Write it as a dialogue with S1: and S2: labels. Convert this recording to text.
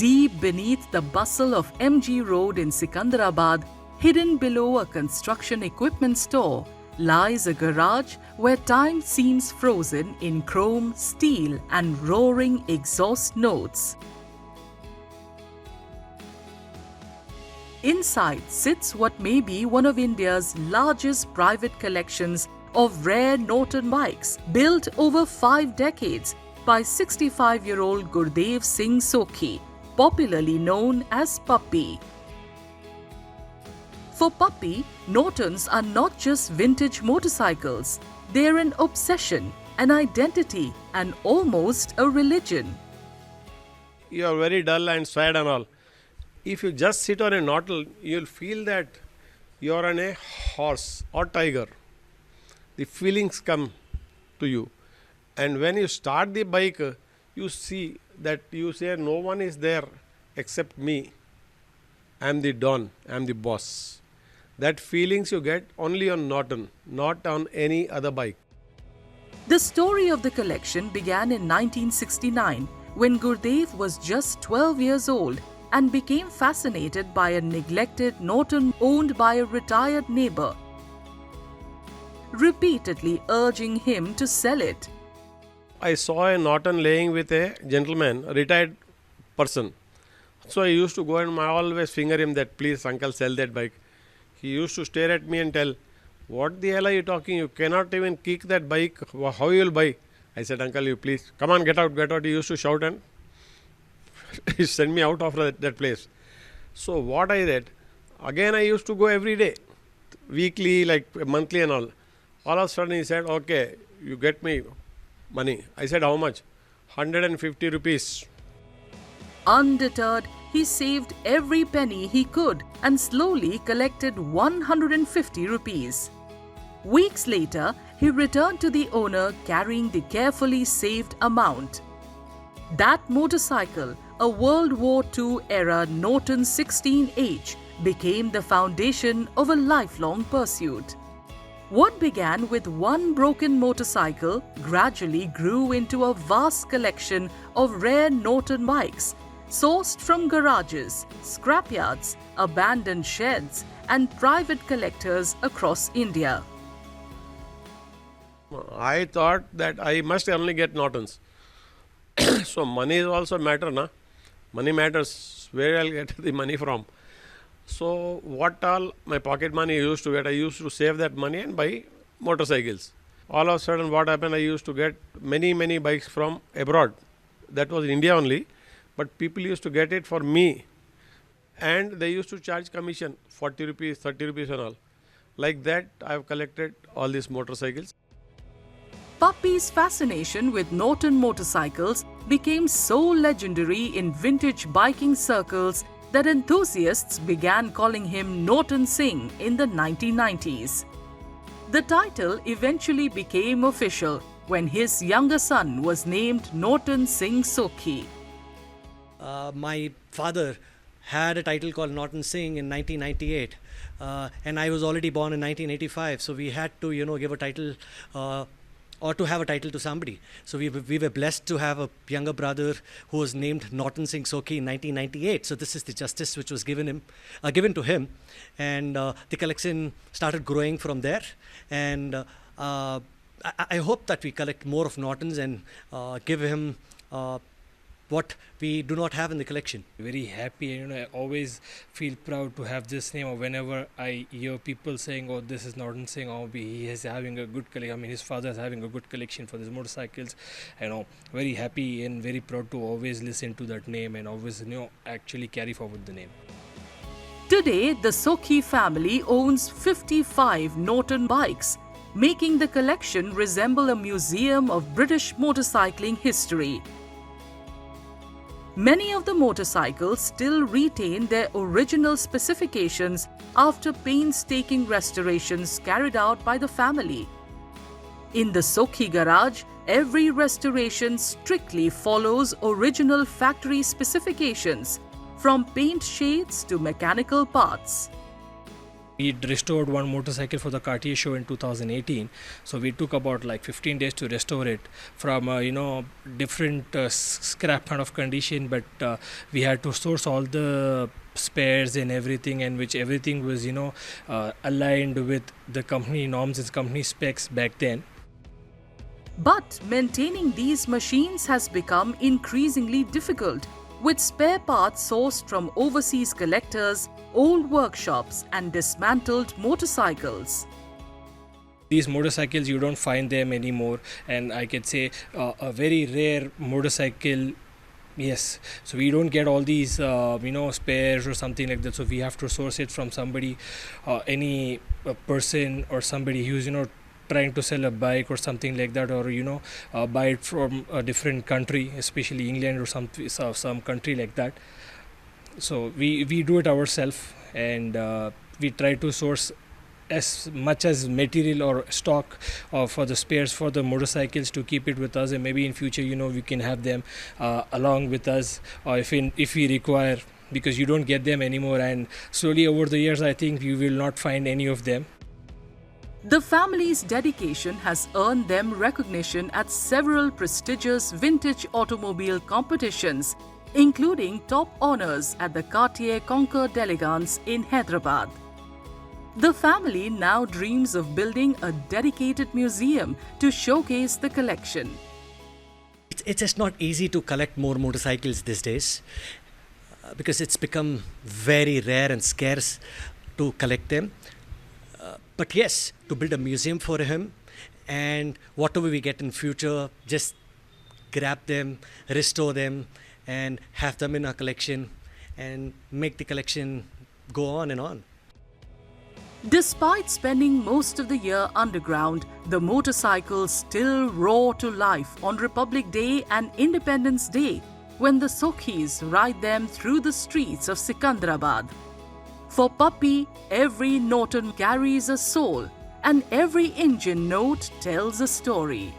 S1: Deep beneath the bustle of MG Road in Secunderabad, hidden below a construction equipment store, lies a garage where time seems frozen in chrome, steel and roaring exhaust notes. Inside sits what may be one of India's largest private collections of rare Norton bikes, built over 5 decades by 65-year-old Gurdev Singh Sokhi, popularly known as Puppy. For Puppy, Nortons are not just vintage motorcycles, they're an obsession, an identity, and almost a religion.
S2: You are very dull and sad and all. If you just sit on a Norton, you'll feel that you are on a horse or tiger. The feelings come to you. And when you start the bike, you see that you say no one is there except me. I am the Don, I am the boss. That feelings you get only on Norton, not on any other bike.
S1: The story of the collection began in 1969 when Gurdev was just 12 years old and became fascinated by a neglected Norton owned by a retired neighbor, repeatedly urging him to sell it.
S2: I saw a Norton laying with a gentleman, a retired person. So I used to go and I always finger him that, please uncle, sell that bike. He used to stare at me and tell, what the hell are you talking? You cannot even kick that bike. How you will buy? I said, uncle, you please, come on, get out, get out. He used to shout and he sent me out of that place. So what I did, again I used to go every day, weekly, like monthly and all. All of a sudden he said, okay, you get me money. I said, how much? 150 rupees.
S1: Undeterred, he saved every penny he could and slowly collected 150 rupees. Weeks later, he returned to the owner carrying the carefully saved amount. That motorcycle, a World War II era Norton 16H, became the foundation of a lifelong pursuit. What began with one broken motorcycle gradually grew into a vast collection of rare Norton bikes, sourced from garages, scrapyards, abandoned sheds, and private collectors across India.
S2: I thought that I must only get Nortons. So money is also matter, na? Money matters. Where I'll get the money from? So what all my pocket money I used to get, I used to save that money and buy motorcycles. All of a sudden what happened, I used to get many bikes from abroad. That was in India only. But people used to get it for me. And they used to charge commission, 40 rupees, 30 rupees and all. Like that, I have collected all these motorcycles.
S1: Puppy's fascination with Norton motorcycles became so legendary in vintage biking circles that enthusiasts began calling him Norton Singh in the 1990s. The title eventually became official when his younger son was named Norton Singh Sokhi.
S3: My father had a title called Norton Singh in 1998 and I was already born in 1985, so we had to give a title or to have a title to somebody. So we were blessed to have a younger brother who was named Norton Singh Sokhi in 1998. So this is the justice which was given to him, and the collection started growing from there. And I hope that we collect more of Nortons and give him what we do not have in the collection.
S4: Very happy, and I always feel proud to have this name. Or whenever I hear people saying, "Oh, this is Norton Singh," or he is having a good collection. I mean, his father is having a good collection for these motorcycles. Very happy and very proud to always listen to that name and always actually carry forward the name.
S1: Today, the Sokhi family owns 55 Norton bikes, making the collection resemble a museum of British motorcycling history. Many of the motorcycles still retain their original specifications after painstaking restorations carried out by the family. In the Sokhi garage, every restoration strictly follows original factory specifications, from paint shades to mechanical parts.
S4: We restored one motorcycle for the Cartier show in 2018. So we took about like 15 days to restore it from different scrap kind of condition, but we had to source all the spares and everything, and which everything was aligned with the company norms and company specs back then.
S1: But maintaining these machines has become increasingly difficult, with spare parts sourced from overseas collectors, old workshops and dismantled motorcycles.
S4: These motorcycles, you don't find them anymore, and I could say a very rare motorcycle. Yes, so we don't get all these spares or something like that, so we have to source it from somebody, any person or somebody who's trying to sell a bike or something like that, or buy it from a different country, especially England or some country like that. So we do it ourselves, and we try to source as much as material or stock for the spares for the motorcycles to keep it with us, and maybe in future we can have them along with us, or if we require, because you don't get them anymore, and slowly over the years I think you will not find any of them.
S1: The family's dedication has earned them recognition at several prestigious vintage automobile competitions, including top honors at the Cartier Conquer d'Elegance in Hyderabad. The family now dreams of building a dedicated museum to showcase the collection.
S3: It's just not easy to collect more motorcycles these days because it's become very rare and scarce to collect them. But yes, to build a museum for him, and whatever we get in future, just grab them, restore them, and have them in our collection and make the collection go on and on.
S1: Despite spending most of the year underground, the motorcycles still roar to life on Republic Day and Independence Day when the Sokhis ride them through the streets of Secunderabad. For Puppy, every Norton carries a soul and every engine note tells a story.